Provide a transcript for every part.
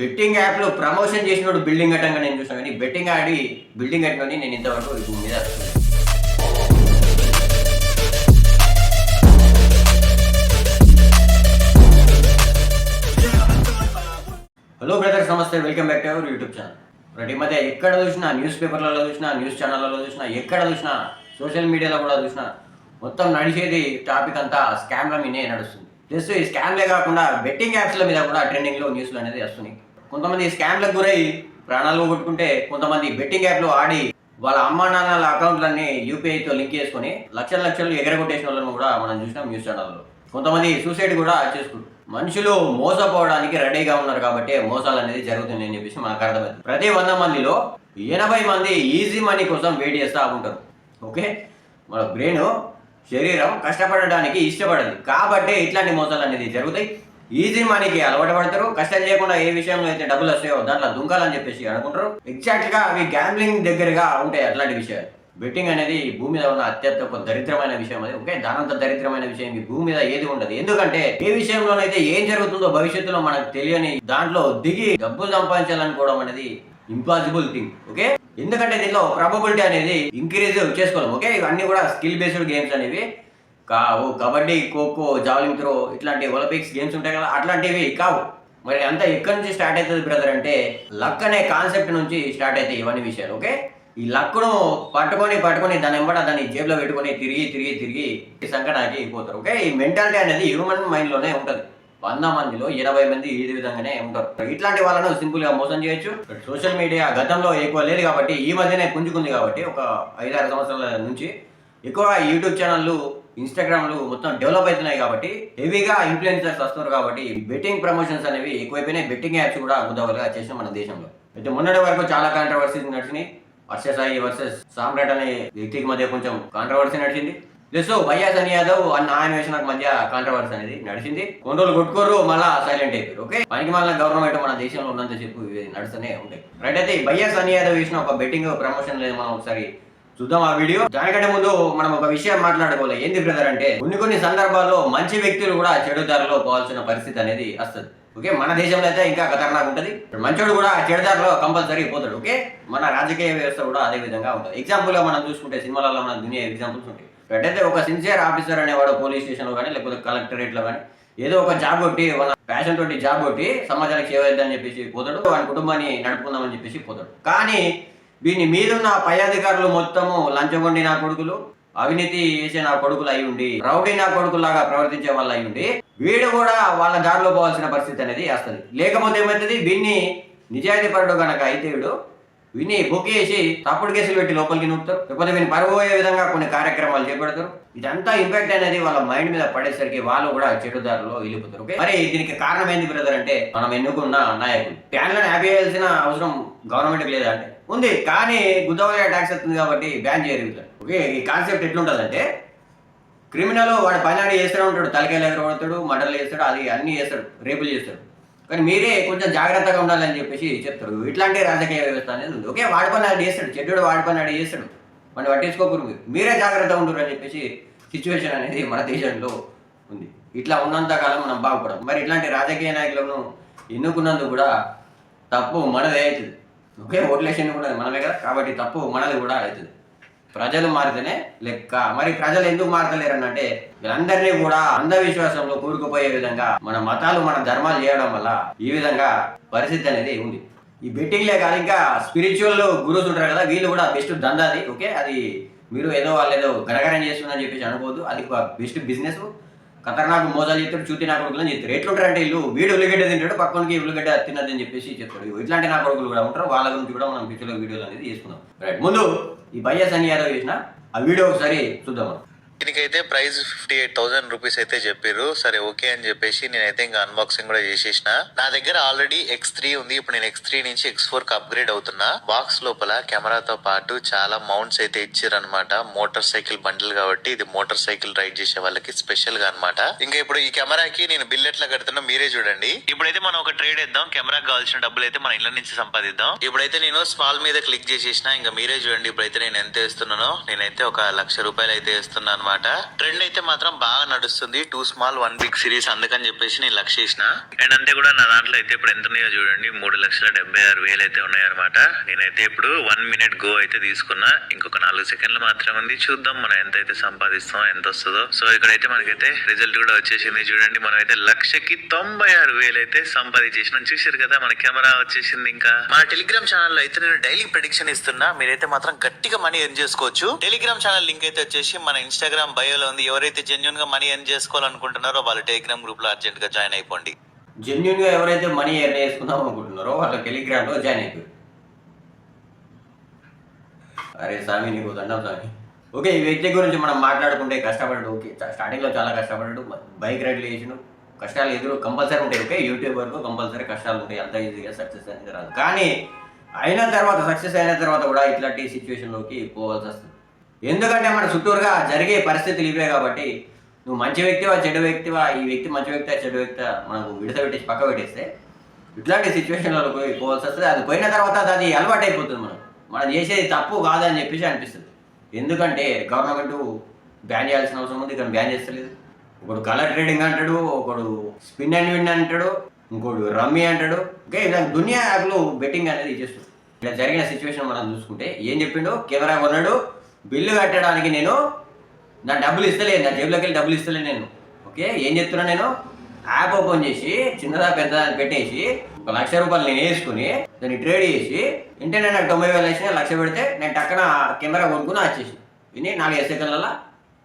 Betting యాప్లో promotion చేసినోడు building కట్టంగా నేను చూసాను, కానీ బెట్టింగ్ ఆడి బిల్డింగ్ కట్టినని నేను ఇంతవరకు భూమి మీద. హలో బ్రదర్స్, నమస్తే, welcome back to our YouTube channel. ప్రతి మధ్య ఎక్కడ చూసినా, న్యూస్ పేపర్లలో చూసినా, న్యూస్ ఛానళ్ళలో చూసినా, ఎక్కడ చూసినా, సోషల్ మీడియాలో కూడా చూసినా, మొత్తం నడిచేది టాపిక్ అంతా స్కామ్ల మీదే నడుస్తుంది. జస్ట్ ఈ స్కామ్లే కాకుండా బెట్టింగ్ యాప్స్ల మీద కూడా ట్రెండింగ్లో న్యూస్లు అనేది వస్తున్నాయి. కొంతమంది స్కామ్లకు గురై ప్రాణాలు కొట్టుకుంటే, కొంతమంది బెట్టింగ్ యాప్లో ఆడి వాళ్ళ అమ్మా నాన్నల అకౌంట్లన్నీ యూపీఐతో లింక్ చేసుకుని లక్షలు ఎగరగొట్టేసిన వాళ్ళని కూడా మనం చూసినాం న్యూస్ ఛానల్లో. కొంతమంది సూసైడ్ కూడా చేసుకుంటారు. మనుషులు మోసపోవడానికి రెడీగా ఉన్నారు కాబట్టి మోసాలు అనేది జరుగుతుంది అని చెప్పేసి మనకు అర్థమైంది. ప్రతి 100 మందిలో 80 మంది ఈజీ మనీ కోసం వెయిట్ చేస్తూ ఉంటారు. ఓకే, మన బ్రెయిన్, శరీరం కష్టపడడానికి ఇష్టపడదు కాబట్టి ఇట్లాంటి మోసాలు అనేది జరుగుతాయి. ఈజీ మనీకి అలవాటు పడతారు. కష్టం చేయకుండా ఏ విషయంలో అయితే డబ్బులు వస్తాయో దాంట్లో దుంకాలని చెప్పేసి అనుకుంటారు. ఎగ్జాక్ట్గా అవి గ్యాంబ్లింగ్ దగ్గరగా ఉంటాయి అట్లాంటి విషయాలు. బెట్టింగ్ అనేది భూమి మీద ఉన్న అత్యంత దరిద్రమైన విషయం. అది ఓకే, దానంత దరిద్రమైన విషయం ఈ భూమి మీద ఏది ఉండదు. ఎందుకంటే ఏ విషయంలోనైతే ఏం జరుగుతుందో భవిష్యత్తులో మనకు తెలియని దాంట్లో దిగి డబ్బులు సంపాదించాలనుకోవడం అనేది ఇంపాసిబుల్ థింగ్. ఓకే, ఎందుకంటే దీనిలో ప్రాబబిలిటీ అనేది ఇంక్రీజ్ చేసుకోలేము. ఓకే, ఇవన్నీ కూడా స్కిల్ బేస్డ్ గేమ్స్ అనేవి కావు. కబడ్డీ, ఖోఖో, జావలింగ్ త్రో ఇట్లాంటి ఒలింపిక్స్ గేమ్స్ ఉంటాయి కదా, అట్లాంటివి కావు. మరి అంతా ఎక్కడి నుంచి స్టార్ట్ అవుతుంది బ్రదర్ అంటే, లక్ అనే కాన్సెప్ట్ నుంచి స్టార్ట్ అవుతాయి ఇవన్నీ విషయాలు. ఓకే, ఈ లక్ను పట్టుకొని దాన్ని జేబులో పెట్టుకొని తిరిగి సంకటానికి పోతారు. ఓకే, ఈ మెంటాలిటీ అనేది హ్యూమన్ మైండ్లోనే ఉంటుంది. 100 మందిలో 80 మంది ఈ విధంగానే ఉంటారు. ఇట్లాంటి వాళ్ళను సింపుల్గా మోసం చేయొచ్చు. సోషల్ మీడియా గతంలో ఎక్కువ లేదు కాబట్టి, ఈ మధ్యనే పుంజుకుంది కాబట్టి, ఒక 5-6 సంవత్సరాల నుంచి ఎక్కువ యూట్యూబ్ ఛానళ్ళు, ఇన్స్టాగ్రామ్లు మొత్తం డెవలప్ అవుతున్నాయి కాబట్టి, హెవీగా ఇన్ఫ్లుయెన్సర్స్ వస్తున్నారు కాబట్టి బెట్టింగ్ ప్రమోషన్స్ అనేవి ఎక్కువైపోయినాయి. బెట్టింగ్ యాప్స్ కూడా ముద్దవలుగా చేసిన మన దేశంలో. అయితే మొన్నటి వరకు చాలా కాంట్రవర్సీస్ నడిచినాయి. వర్షసాయి వర్సెస్ సామ్రాట్ అనే వ్యక్తికి మధ్య కొంచెం కాంట్రవర్సీ నడిచింది. ప్లస్ భయ్యా సని యాదవ్ అన్న ఆయన వేసిన మధ్య కాంట్రవర్సీ అనేది నడిచింది. కొన్ని రోజులు కొట్టుకోరు, మళ్ళా సైలెంట్ అయిపోయారు. ఓకే, పనికి మళ్ళీ గవర్నమెంట్ మన దేశంలో ఉన్నంత చెప్పు ఇవి నడుస్తూనే ఉంటాయి. రైట్, అయితే భయ్యా సని యాదవ్ వేసిన ఒక బెట్టింగ్ ప్రమోషన్ లేదు, మనం ఒకసారి చూద్దాం ఆ వీడియో. దానికంటే ముందు మనం ఒక విషయం మాట్లాడుకోవాలి. ఏంది బ్రదర్ అంటే, కొన్ని సందర్భాల్లో మంచి వ్యక్తులు కూడా చెడు దారిలో పోవాల్సిన పరిస్థితి అనేది వస్తుంది. ఓకే, మన దేశంలో అయితే ఇంకా ఖతర్నాక్ ఉంటుంది. మంచోడు కూడా చెడుదారిలో కంపల్సరీ పోతాడు. ఓకే, మన రాజకీయ వ్యవస్థ కూడా అదే విధంగా ఉంటుంది. ఎగ్జాంపుల్గా మనం చూసుకుంటే సినిమాలలో మన దునియా ఎగ్జాంపుల్స్ ఉంటాయి. అయితే ఒక సిన్సియర్ ఆఫీసర్ అనేవాడు పోలీస్ స్టేషన్లో కానీ లేకపోతే కలెక్టరేట్లో కానీ ఏదో ఒక జాబ్ కొట్టి, వాళ్ళ ప్యాషన్ తోటి జాబ్ కొట్టి సమాజానికి సేవ చేద్దామని చెప్పేసి పోతాడు. వాడి కుటుంబాన్ని నడుపుకుందామని చెప్పేసి పోతాడు. కానీ వీని మీదున్న పై అధికారులు మొత్తము లంచగొండి నా కొడుకులు, అవినీతి చేసే నా కొడుకులు అయి ఉండి, రౌడీ నా కొడుకులాగా ప్రవర్తించే వాళ్ళు అయి ఉండి, వీడు కూడా వాళ్ళ దారిలో పోవాల్సిన పరిస్థితి అనేది వస్తుంది. లేకపోతే ఏమవుతుంది, వీడిని నిజాయితీ పరుడు కనుక అయితే వీడిని బుక్ చేసి తప్పుడు కేసులు పెట్టి లోపలికి నూపుతారు. లేకపోతే వీడిని పరుగోయే విధంగా కొన్ని కార్యక్రమాలు చేపడతారు. ఇదంతా ఇంపాక్ట్ అనేది వాళ్ళ మైండ్ మీద పడేసరికి వాళ్ళు కూడా చెడు దారిలో వెళ్ళిపోతారు. ఓకే, మరి దీనికి కారణం ఏంది బ్రదర్ అంటే, మనం ఎన్నుకున్న నాయకులు. ప్యాన్లను హ్యాపీ చేయాల్సిన అవసరం గవర్నమెంట్కి లేదా అంటే ఉంది, కానీ గుద్దవగా ట్యాక్స్ వస్తుంది కాబట్టి బ్యాన్ చేయరు. ఓకే, ఈ కాన్సెప్ట్ ఎట్లుంటుందంటే, క్రిమినల్ వాడు పైన చేస్తూనే ఉంటాడు, తలకాయలు ఎగరబడతాడు, మర్డర్లు చేస్తాడు, అది అన్నీ చేస్తాడు, రేపులు చేస్తాడు. కానీ మీరే కొంచెం జాగ్రత్తగా ఉండాలని చెప్పేసి చెప్తారు. ఇట్లాంటి రాజకీయ వ్యవస్థ అనేది ఉంది. ఓకే, వాడి పని ఆడు చేస్తాడు, చెడ్డు వాడి పని ఆడు చేస్తాడు, మనం పట్టించుకోకూడదు, మీరే జాగ్రత్తగా ఉండరు అని చెప్పేసి సిచ్యువేషన్ అనేది మన దేశంలో ఉంది. ఇట్లా ఉన్నంతకాలం మనం బాగుపడం. మరి ఇట్లాంటి రాజకీయ నాయకులను ఎన్నుకున్నందుకు కూడా తప్పు మనదే అవుతుంది. ఓకే, ఓట్లేషన్ కూడా మనమే కదా, కాబట్టి తప్పు మనది కూడా అవుతుంది. ప్రజలు మారితేనే లెక్క. మరి ప్రజలు ఎందుకు మారతలేరనంటే, వీళ్ళందరినీ కూడా అంధవిశ్వాసంలో కూరుకుపోయే విధంగా మన మతాలు, మన ధర్మాలు చేయడం వల్ల ఈ విధంగా పరిస్థితి అనేది ఉంది. ఈ బెట్టింగ్లే కాదు, ఇంకా స్పిరిచువల్ గురువుస్ ఉంటారు కదా, వీళ్ళు కూడా బెస్ట్ దందాది. ఓకే, అది మీరు ఏదో వాళ్ళు ఏదో గరగరం చేస్తున్నారని చెప్పేసి అనుకోవద్దు. అది ఒక బెస్ట్ బిజినెస్. ఖతర్నాకు మోసాలు చేస్తాడు, చూతి నా కొడుకులని చెప్తారు. ఎట్లుంటారంటే, వీడు ఉల్లిగడ్డ తింటాడు, పక్కనకి ఉల్లిగడ్డ తిన్నదని చెప్పేసి చెప్తాడు. ఇట్లాంటి నా కొడుకులు కూడా ఉంటారు. వాళ్ళ గురించి కూడా మనం ఫ్యూచర్లో వీడియోలు అనేది తీసుకుందాం. రైట్, ముందు ఈ భయ్యా సని యాదవ్ చేసిన ఆ వీడియో ఒకసారి చూద్దాం. దీనికైతే ప్రైస్ 58,000 రూపీస్ అయితే చెప్పారు. సరే ఓకే అని చెప్పేసి నేనైతే ఇంకా అన్బాక్సింగ్ కూడా చేసేసిన. నా దగ్గర ఆల్రెడీ X3 ఉంది. ఇప్పుడు నేను X3 నుంచి X4 కి అప్గ్రేడ్ అవుతున్నా. బాక్స్ లోపల కెమెరాతో పాటు చాలా మౌంట్స్ అయితే ఇచ్చారు అనమాట. మోటార్ సైకిల్ బండిల్ కాబట్టి ఇది మోటార్ సైకిల్ రైడ్ చేసే వాళ్ళకి స్పెషల్ గా అనమాట. ఇంకా ఇప్పుడు ఈ కెమెరాకి నేను బిల్ ఎట్లా కడుతున్నా మీరే చూడండి. ఇప్పుడైతే మనం ఒక ట్రేడ్ ఇద్దాం. కెమెరాకి కావాల్సిన డబ్బులు అయితే మన ఇళ్ళ నుంచి సంపాదిద్దాం. ఇప్పుడైతే నేను స్మాల్ మీద క్లిక్ చేసేసిన. ఇంకా మీరే చూడండి ఇప్పుడైతే నేను ఎంత వేస్తున్నానో. నేనైతే 1,00,000 రూపాయలు అయితే వేస్తున్నాను. అనమాట. ట్రెండ్ అయితే మాత్రం బాగా నడుస్తుంది, 2 స్మాల్ 1 బిగ్ సిరీస్, అందుకని చెప్పేసి నేను లక్ష చేసిన. అండ్ అంతే కూడా నా దాంట్లో అయితే ఇప్పుడు ఎంత ఉన్నాయో చూడండి, 3,76,000 అయితే ఉన్నాయన్నమాట. నేనైతే ఇప్పుడు 1 minute గో అయితే తీసుకున్నా, ఇంకొక 4 సెకండ్లు మాత్రం ఉంది. చూద్దాం మనం ఎంత అయితే సంపాదిస్తాం, ఎంత వస్తుందో. సో ఇక్కడైతే మనకైతే రిజల్ట్ కూడా వచ్చేసింది చూడండి. మనం అయితే 1,96,000 అయితే సంపాదించేసినాం. చూసారు కదా, మన కెమెరా వచ్చేసింది. ఇంకా మన టెలిగ్రామ్ ఛానల్లో అయితే నేను డైలీ ప్రెడిక్షన్ ఇస్తున్నా, మీరైతే మాత్రం గట్టిగా మనీ ఎర్న్ చేసుకోవచ్చు. టెలిగ్రామ్ ఛానల్ లింక్ అయితే వచ్చేసి మన ఇన్స్టాగ్రామ్ బయోలో ఉంది. ఎవరైతే జెన్యున్ గా మనీ ఎర్న్ చేసుకోవాలనుకుంటున్నారో వాళ్ళు టెలిగ్రామ్ గ్రూప్ లో అర్జెంట్ గా జాయిన్ అయిపోండి. జెన్యున్ గా ఎవరైతే మనీ ఎర్న్ చేసుకుందాం అనుకుంటున్నారో వాళ్ళ టెలిగ్రామ్ లో జాయిన్ అయిపోయి. అరే స్వామి నీకు దండం స్వామి. ఓకే, ఈ వ్యక్తి గురించి మనం మాట్లాడుకుంటే కష్టపడ్డాడు. ఓకే, స్టార్టింగ్లో చాలా కష్టపడ్డాడు, బైక్ రైడ్లు చేసిన కష్టాలు ఎదురు కంపల్సరీ ఉంటాయి. ఓకే, యూట్యూబ్ వరకు కంపల్సరీ కష్టాలు ఉంటాయి, అంత ఈజీగా సక్సెస్ అనేది రాదు. కానీ సక్సెస్ అయిన తర్వాత కూడా ఇట్లాంటి సిచ్యువేషన్లోకి పోవాల్సి వస్తుంది. ఎందుకంటే మన చుట్టూరుగా జరిగే పరిస్థితులు ఇవే. కాబట్టి నువ్వు మంచి వ్యక్తివా చెడు వ్యక్తివా, ఈ వ్యక్తి మంచి వ్యక్తి చెడు వ్యక్తి మనకు విడతపెట్టేసి పక్క పెట్టేస్తే ఇట్లాంటి సిచ్యువేషన్లలో పోవాల్సి వస్తుంది. అది పోయిన తర్వాత అది అలవాటు అయిపోతుంది. మనం చేసేది తప్పు కాదని చెప్పేసి అనిపిస్తుంది. ఎందుకంటే గవర్నమెంట్ బ్యాన్ చేయాల్సిన అవసరం ఉంది, కానీ బ్యాన్ చేస్తలేదు. ఒకడు కలర్ ట్రేడింగ్ అంటాడు, ఒకడు స్పిన్ అండ్ విన్ అంటాడు, ఇంకోడు రమ్మీ అంటాడు. ఓకే, ఇలా దునియా యాప్లు బెట్టింగ్ అనేది ఇచ్చేస్తుంది. ఇలా జరిగిన సిచ్యువేషన్ మనం చూసుకుంటే ఏం చెప్పిండు, కెమెరా కొన్నాడు, బిల్లు కట్టడానికి నేను నా డబ్బులు ఇస్తలేదు, నా జేబులోకి వెళ్ళి డబ్బులు ఇస్తలేదు నేను. ఓకే, ఏం చెప్తున్నా, నేను యాప్ ఓపెన్ చేసి చిన్నదా పెద్దదా పెట్టేసి 1,00,000 రూపాయలు నేను వేసుకుని దాన్ని ట్రేడ్ చేసి వెంటనే నాకు 90,000 వేసిన 1,00,000 పెడితే నేను టక్కన కెమెరా కొనుక్కుని వచ్చేసి విని 4 సెకండ్లలో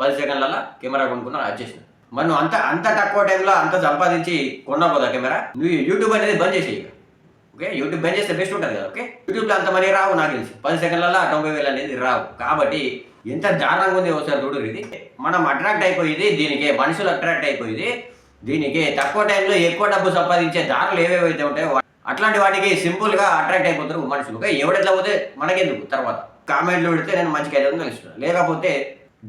10 సెకండ్లలో కెమెరా కొనుక్కుని వచ్చేసిన. మరి నువ్వు అంత తక్కువ టైంలో అంత సంపాదించి కొన్నావు కదా కెమెరా, నువ్వు యూట్యూబ్ అనేది బంద్ చేసేయి. ఓకే, యూట్యూబ్ బంద్ చేస్తే బెస్ట్ ఉంటుంది కదా. ఓకే, యూట్యూబ్లో అంత మనీ రావు, నాకు తెలిసి 10 సెకండ్లలో 90,000 అనేది రావు. కాబట్టి ఎంత దారుణంగా ఉంది ఒకసారి చూడు. ఇది మనం అట్రాక్ట్ అయిపోయింది దీనికి, మనుషులు అట్రాక్ట్ అయిపోయింది దీనికి. తక్కువ టైంలో ఎక్కువ డబ్బు సంపాదించే దారులు ఏవేవైతే ఉంటాయో అట్లాంటి వాటికి సింపుల్గా అట్రాక్ట్ అయిపోతారు మనుషులు. ఓకే, ఎవడెట్లా పోతే మనకెందుకు, తర్వాత కామెంట్లు పెడితే నేను మంచిగా 500 ఇస్తున్నాను, లేకపోతే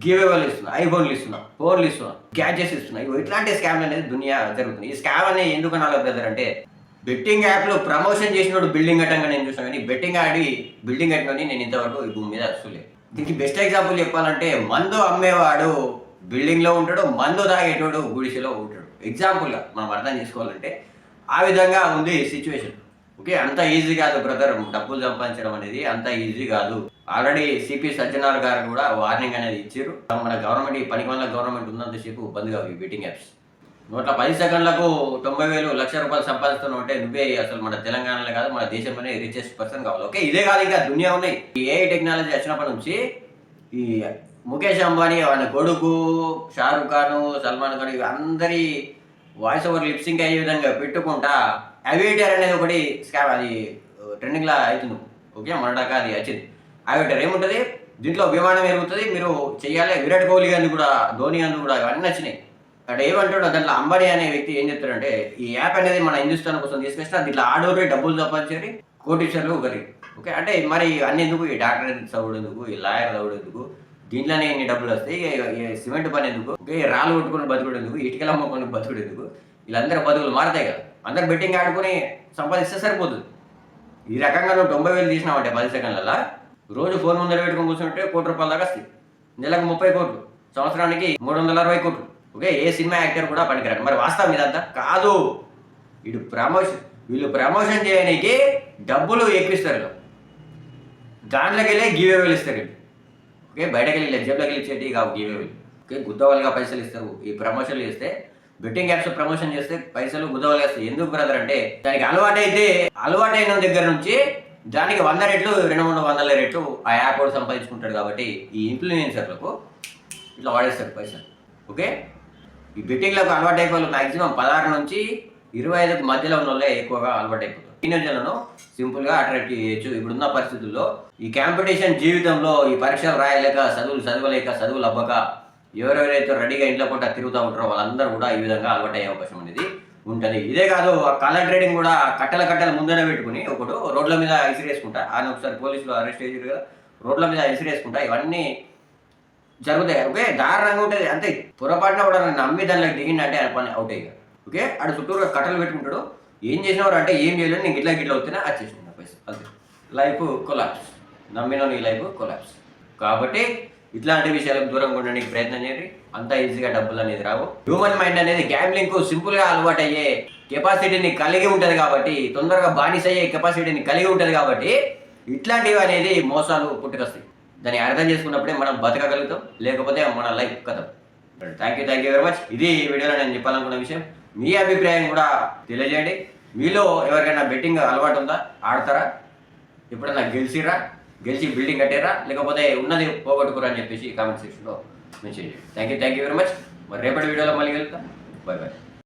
గివ్ అవేలు ఇస్తున్నా, ఐఫోన్లు ఇస్తున్నా, ఫోన్లు ఇస్తున్నా, గ్యాడ్జెట్స్ ఇస్తున్నా. ఇట్లాంటి స్కామ్లు అనేది దునియా జరుగుతుంది. ఈ స్కామ్ అనేది ఎందుకు అనాలి బ్రదర్ అంటే, బెట్టింగ్ యాప్లో ప్రమోషన్ చేసినోడు బిల్డింగ్ కట్టంగా నేను చూసాను, కానీ బెట్టింగ్ ఆడి బిల్డింగ్ కట్టినని నేను ఇంతవరకు ఈ భూమి మీద వస్తలేదు. దీనికి బెస్ట్ ఎగ్జాంపుల్ చెప్పాలంటే, మందు అమ్మేవాడు బిల్డింగ్లో ఉంటాడు, మందు తాగేటోడు గుడిసెలో ఉంటాడు. ఎగ్జాంపుల్గా మనం అర్థం చేసుకోవాలంటే ఆ విధంగా ఉంది సిచ్యువేషన్. ఓకే, అంత ఈజీ కాదు బ్రదర్, డబ్బులు సంపాదించడం అనేది అంత ఈజీ కాదు. ఆల్రెడీ సిపి సజ్జనార్ గారు కూడా వార్నింగ్ అనేది ఇచ్చారు. మన గవర్నమెంట్, ఈ పనికి వల్ల గవర్నమెంట్ ఉన్నంతసేపు బంద్ కావు ఈ బెట్టింగ్ యాప్స్. 10 సెకండ్లకు 90,000 1,00,000 రూపాయలు సంపాదిస్తున్నావు అంటే నువ్వే అసలు మన తెలంగాణలో కాదు, మన దేశంలోనే రిచెస్ట్ పర్సన్ కావాలి. ఓకే, ఇదే కాదు, ఇంకా దునియా ఉన్నాయి. ఈ ఏఐ టెక్నాలజీ వచ్చినప్పటి నుంచి ఈ ముఖేష్ అంబానీ, ఆయన కొడుకు షారుఖ్ ఖాన్, సల్మాన్ ఖాన్, అందరి వాయిస్ ఓవర్ లిప్సింగ్ అయ్యే విధంగా పెట్టుకుంటా అవియేటర్ అనేది ఒకటి స్కామ్, అది ట్రెండింగ్లో అవుతుంది. ఓకే, మొన్నదాకా అది వచ్చింది. అవియేటర్ ఏముంటుంది, దీంట్లో విమానం ఎరుగుతుంది, మీరు చెయ్యాలి. విరాట్ కోహ్లీ గారిని కూడా, ధోని గారిని కూడా ఇవన్నీ వచ్చినాయి. అక్కడ ఏమంటాడు, దాంట్లో అంబానీ అనే వ్యక్తి ఏం చెప్తాడంటే, ఈ యాప్ అనేది మన హిందుస్థాన్ కోసం తీసుకొచ్చిన దీంట్లో ఆడోరే డబ్బులు సంపాదించేది కోటీశ్వర్లు ఒకరి. ఓకే, అంటే మరి అన్ని ఎందుకు, ఈ డాక్టర్ చదువుడు ఎందుకు, ఈ లాయర్ చదువుడు ఎందుకు, దీంట్లోనే ఇన్ని డబ్బులు వస్తాయి, సిమెంట్ పని ఎందుకు, ఓకే, రాళ్ళు కొట్టుకుని బతుకుడు ఎందుకు, ఇటుకలు అమ్ముకొని బతుకుడు ఎందుకు, వీళ్ళందరూ బతుకులు మారుతాయి కదా. అందరు బెట్టింగ్ ఆడుకొని సంపాదిస్తే సరిపోతుంది. ఈ రకంగా నువ్వు 90,000 తీసినావంటే 10 సెకండ్లలో, రోజు ఫోన్ ముందర పెట్టుకొని కూర్చుంటే ₹1 కోటి దాకా వస్తాయి. నెలకు 30 కోట్లు, సంవత్సరానికి 360 కోట్లు. ఓకే, ఏ సినిమా యాక్టర్ కూడా పనికిరాడు. మరి వాస్తవం ఇదంతా కాదు. వీళ్ళు ప్రమోషన్ చేయడానికి డబ్బులు ఎక్కిస్తారు, దాంట్లోకి వెళ్ళి గివ్ అవేలు ఇస్తారు. ఓకే, బయటకు వెళ్ళి జేబులోకి వెళ్ళి ఇచ్చేటి కావు గివ్ అవేలు. ఓకే, గుద్దవాళ్ళుగా పైసలు ఇస్తారు. ఈ ప్రమోషన్లు చేస్తే, బెట్టింగ్ యాప్స్ ప్రమోషన్ చేస్తే పైసలు గుద్దవాళ్ళు వేస్తాయి. ఎందుకు బ్రదర్ అంటే, దానికి అలవాటైన దగ్గర నుంచి దానికి 100 రెట్లు 200-300 రెట్లు ఆ యాప్ కూడా సంపాదించుకుంటాడు. కాబట్టి ఈ ఇన్ఫ్లుయెన్సర్లకు ఇట్లా వాడేస్తారు పైసలు. ఓకే, ఈ బెట్టింగ్లకు అలవాటు అయిపోయి మ్యాక్సిమం 16 నుంచి 25 మధ్యలో ఉన్న వాళ్ళే ఎక్కువగా అలవాటు అయిపోతారు. టీనేజర్లను సింపుల్గా అట్రాక్ట్ చేయొచ్చు. ఇప్పుడున్న పరిస్థితుల్లో ఈ కాంపిటీషన్ జీవితంలో, ఈ పరీక్షలు రాయలేక, చదవలేక, చదువులు అవ్వక ఎవరెవరైతే రెడీగా ఇంట్లో పూట తిరుగుతూ ఉంటారో వాళ్ళందరూ కూడా ఈ విధంగా అలవాటు అయ్యే అవకాశం అనేది ఉంటుంది. ఇదే కాదు, కలర్ ట్రేడింగ్ కూడా కట్టల ముందరే పెట్టుకుని ఒకడు రోడ్ల మీద ఇసిరేసుకుంటా, ఆయన ఒకసారి పోలీసులు అరెస్ట్ చేశారు కదా, రోడ్ల మీద ఇసిరేసుకుంటా ఇవన్నీ జరుగుతాయి. ఓకే, దారుణంగా ఉంటుంది. అంతే, పొరపాటున కూడా నమ్మి దానిలోకి దిగిందంటే ఆయన పని అవుట్ అయ్యి. ఓకే, ఆడు చుట్టూరు కట్టలు పెట్టుకుంటాడు. ఏం చేసినవారు అంటే, ఏం చేయలేదు, నేను గిట్లా అవుతున్నా వచ్చేసిన పైసలు. అంతే, లైఫ్ కొలాప్స్. నమ్మిన నీ లైఫ్ కొలాప్స్. కాబట్టి ఇట్లాంటి విషయాలకు దూరంగా ఉండడానికి ప్రయత్నం చేయండి. అంత ఈజీగా డబ్బులు అనేది రావు. హ్యూమన్ మైండ్ అనేది గ్యాంబ్లింగ్ కు సింపుల్ గా అలవాటు అయ్యే కెపాసిటీని కలిగి ఉంటది కాబట్టి, తొందరగా బానిస అయ్యే కెపాసిటీని కలిగి ఉంటది కాబట్టి ఇట్లాంటివి అనేది మోసాలు పుట్టుకొస్తాయి. దాన్ని అర్థం చేసుకున్నప్పుడే మనం బతకగలుగుతాం, లేకపోతే మన లైఫ్ కథం. Thank you very much. ఇది వీడియోలో నేను చెప్పాలనుకున్న విషయం. మీ అభిప్రాయం కూడా తెలియజేయండి. మీలో ఎవరికైనా బెట్టింగ్ అలవాటు ఉందా? ఆడతారా? ఎప్పుడన్నా గెలిచి బిల్డింగ్ కట్టారా, లేకపోతే ఉన్నది పోగొట్టుకురా అని చెప్పేసి కామెంట్ సెక్షన్లో మెన్షన్ చేయండి. Thank you very much. మరి రేపటి వీడియోలో మళ్ళీ కలుగుతాం. బై.